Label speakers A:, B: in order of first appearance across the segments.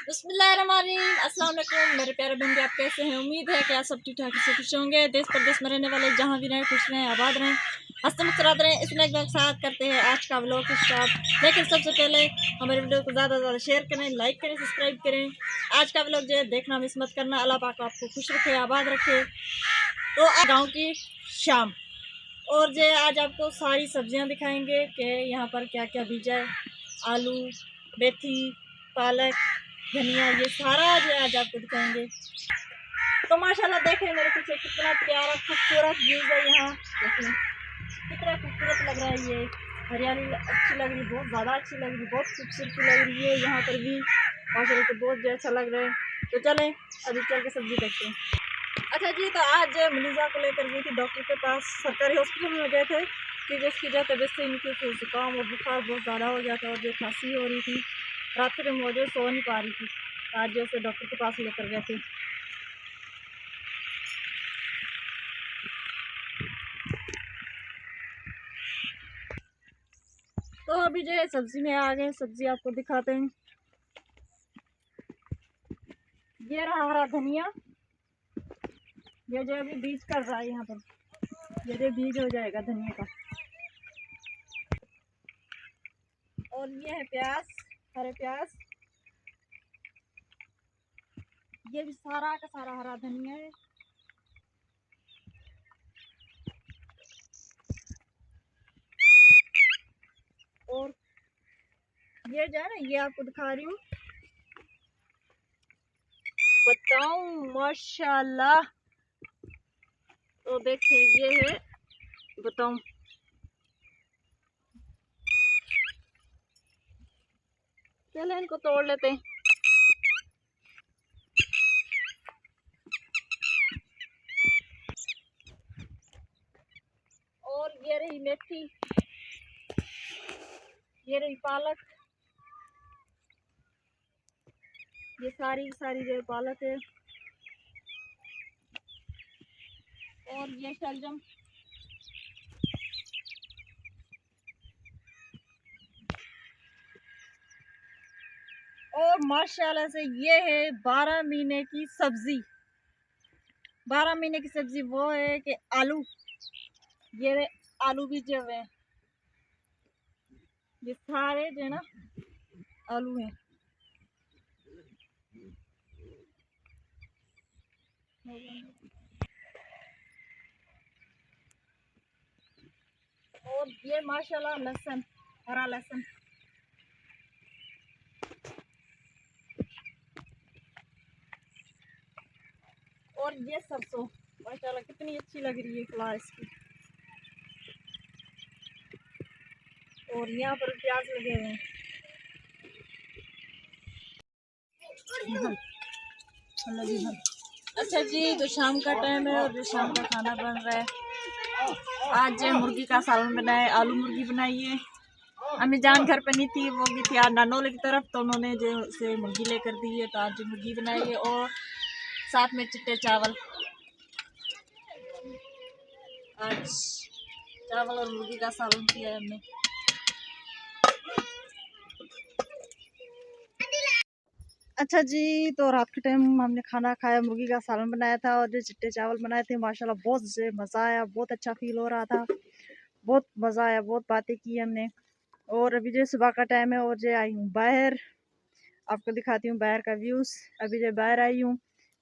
A: बिस्मिल्लाहिर्रहमानिर्रहीम, अस्सलाम वालेकुम मेरे प्यारे बंदे। आप कैसे हैं? उम्मीद है कि आप सब ठीक ठाक से खुश होंगे। देश प्रदेश में रहने वाले जहाँ भी रहें, खुश रहें, आबाद रहें, हंसते मुस्कुराते रहें। इसमें एक साथ करते हैं आज का व्लॉग स्टार्ट। लेकिन सबसे पहले हमारे वीडियो को ज़्यादा से ज़्यादा शेयर करें, लाइक करें, सब्सक्राइब करें। आज का व्लॉग जो है देखना मिस मत करना। अल्लाह पाक आपको खुश रखे, आबाद रखे। तो गाँव की शाम और जो आज आपको सारी सब्जियां दिखाएंगे कि यहाँ पर क्या क्या बीजा है। आलू, मेथी, पालक, धनिया, ये सारा जो है आज आपको दिखाएंगे। तो माशाल्लाह देखें मेरे पीछे कितना प्यारा खूबसूरत व्यू है। यहाँ देखें कितना खूबसूरत लग रहा है। ये हरियाली अच्छी लग रही, बहुत ज़्यादा अच्छी लग रही, बहुत खूबसूरती लग रही है। यहाँ पर भी माशाल्लाह से बहुत जो अच्छा लग रहा है। तो चलें अभी चल के सब्जी देखते हैं। अच्छा जी, तो आज मनीषा को लेकर गई थी डॉक्टर के पास। सरकारी हॉस्पिटल में गए थे कि जिसकी जो तबीयत से इनकी जुकाम और बुखार बहुत ज़्यादा हो गया था और जो खांसी हो रही थी, रात के टाइम वो जो सो नहीं पा रही थी। आज जो उसे डॉक्टर के पास लेकर गए थे। तो अभी जो है सब्जी में आ गए, सब्जी आपको दिखाते हैं। ये रहा हरा धनिया, ये जो अभी बीज कर रहा है यहाँ पर, ये जो बीज हो जाएगा धनिया का। और ये है प्याज, हरे प्याज, ये भी सारा का सारा हरा धनिया है। और ये जो है ना, ये आपको दिखा रही हूँ, बताऊं माशाल्लाह। तो देखिए ये है, बताऊं, चलो इनको तोड़ लेते हैं। और ये रही मेथी, ये रही पालक, ये सारी सारी जो पालक है। और ये शलजम, और माशाल्लाह से ये है 12 महीने की सब्जी। 12 महीने की सब्जी वो है कि आलू, ये आलू भी जो है, ये सारे जो है ना आलू हैं। और ये माशाल्लाह लहसुन, हरा लहसुन, और ये सरसों माशाल्लाह कितनी अच्छी लग रही है फ्लावर इसकी। और यहाँ पर प्याज लगे हुए हैं। अच्छा जी, तो शाम का टाइम है और जो शाम का खाना बन रहा है। आज मुर्गी का सालन बनाए, आलू मुर्गी बनाई है। अम्मी जान घर पे नहीं थी, वो भी थी आज नानोले की तरफ, तो उन्होंने जो से मुर्गी लेकर दी है। तो आज मुर्गी बनाई है और साथ में चिट्टे चावल। आज चावल और मुर्गी का सालन किया है हमने। अच्छा जी, तो रात के टाइम हमने खाना खाया, मुर्गी का सालन बनाया था और जो चिट्टे चावल बनाए थे। माशाल्लाह बहुत मज़ा आया, बहुत अच्छा फील हो रहा था, बहुत मज़ा आया, बहुत बातें की हमने। और अभी जो सुबह का टाइम है और जो आई हूँ बाहर, आपको दिखाती हूँ बाहर का व्यूज़। अभी जो बाहर आई हूँ,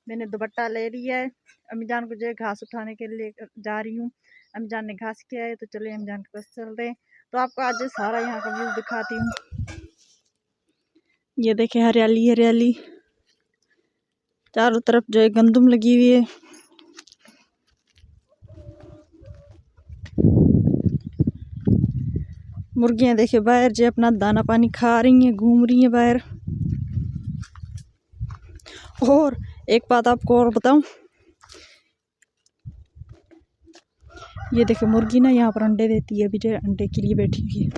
A: मैंने दुपट्टा ले लिया है। अम्मी जान को जो घास उठाने के लिए जा रही हूँ। अम्मी जान ने घास किया है, तो चलिए अम्मी जान के पास चलते हैं। तो आपको आज सारा यहाँ का व्यू दिखाती हूँ। ये देखें हरियाली हरियाली, चारों तरफ जो है गंदम लगी हुई है। मुर्गियां देखे बाहर जो अपना दाना पानी खा रही हैं, घूम रही हैं बाहर। और एक बात आपको और बताऊं, ये देखे मुर्गी ना यहाँ पर अंडे देती है। अभी जो अंडे के लिए बैठी हुई है,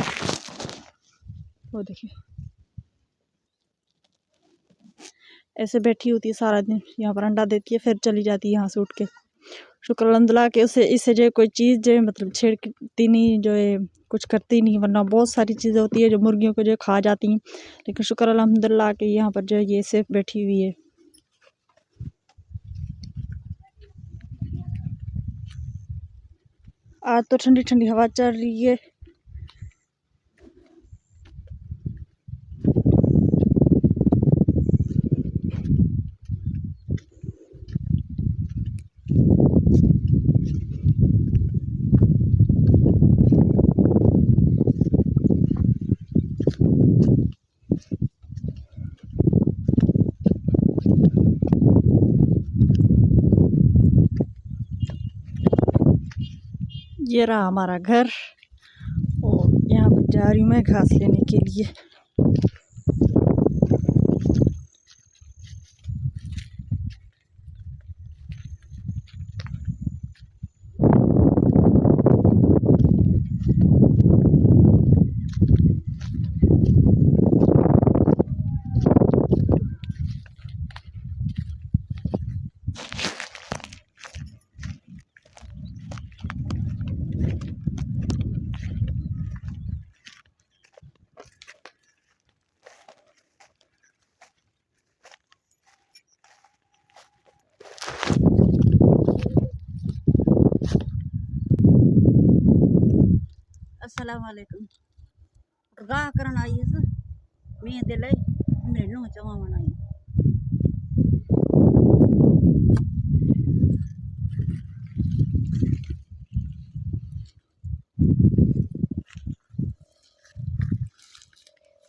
A: वो देखिए ऐसे बैठी होती है सारा दिन, यहाँ पर अंडा देती है, फिर चली जाती है यहाँ से उठ के। शुक्र अल्हम्दुलिल्लाह कि उसे इससे जो कोई चीज़ जो है मतलब छेड़ती नहीं, जो है कुछ करती नहीं, वरना बहुत सारी चीज़ें होती है जो मुर्गियों को जो खा जाती हैं। लेकिन शुक्र अल्हम्दुलिल्लाह कि यहाँ पर जो है ये सेफ बैठी हुई है। आज तो ठंडी ठंडी हवा चल रही है। ये रहा हमारा घर और यहाँ पर जा रही हूँ मैं घास लेने के लिए। अस्सलाम वालेकुम। गाह करन आई है मैं दिले मेनू चवावन आई।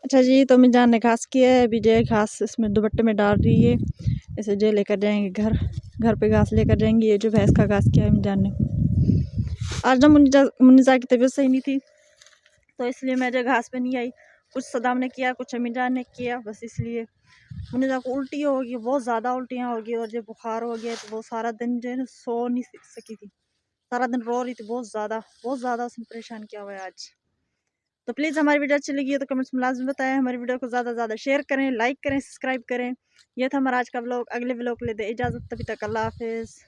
A: अच्छा जी, तो मैं जान ने घास किया है, अभी जो है घास इसमें दुपट्टे में डाल रही है। इसे जो लेकर जाएंगे घर, घर पे घास लेकर जाएंगे। ये जो भैंस का घास किया है मैं जान ने। आज ना मुन्निजा की तबीयत सही नहीं थी, तो इसलिए मैं जो घास पे नहीं आई। कुछ सदाम ने किया, कुछ अम्मी जान ने किया, बस इसलिए। मुन्निजा को उल्टी होगी, बहुत ज़्यादा उल्टियाँ होगी, और जब बुखार हो गया तो वो सारा दिन जो है ना सो नहीं सकी थी। सारा दिन रो रही थी, बहुत ज़्यादा उसने परेशान किया हुआ है आज। तो प्लीज़ हमारी वीडियो अच्छी लगी है तो कमेंट्स में लाजमी बताएं। हमारी वीडियो को ज़्यादा से ज़्यादा शेयर करें, लाइक करें, सब्सक्राइब करें। यह था हमारा आज का व्लॉग। अगले व्लॉग ले दे इजाज़त, तभी तक अल्लाह हाफिज़।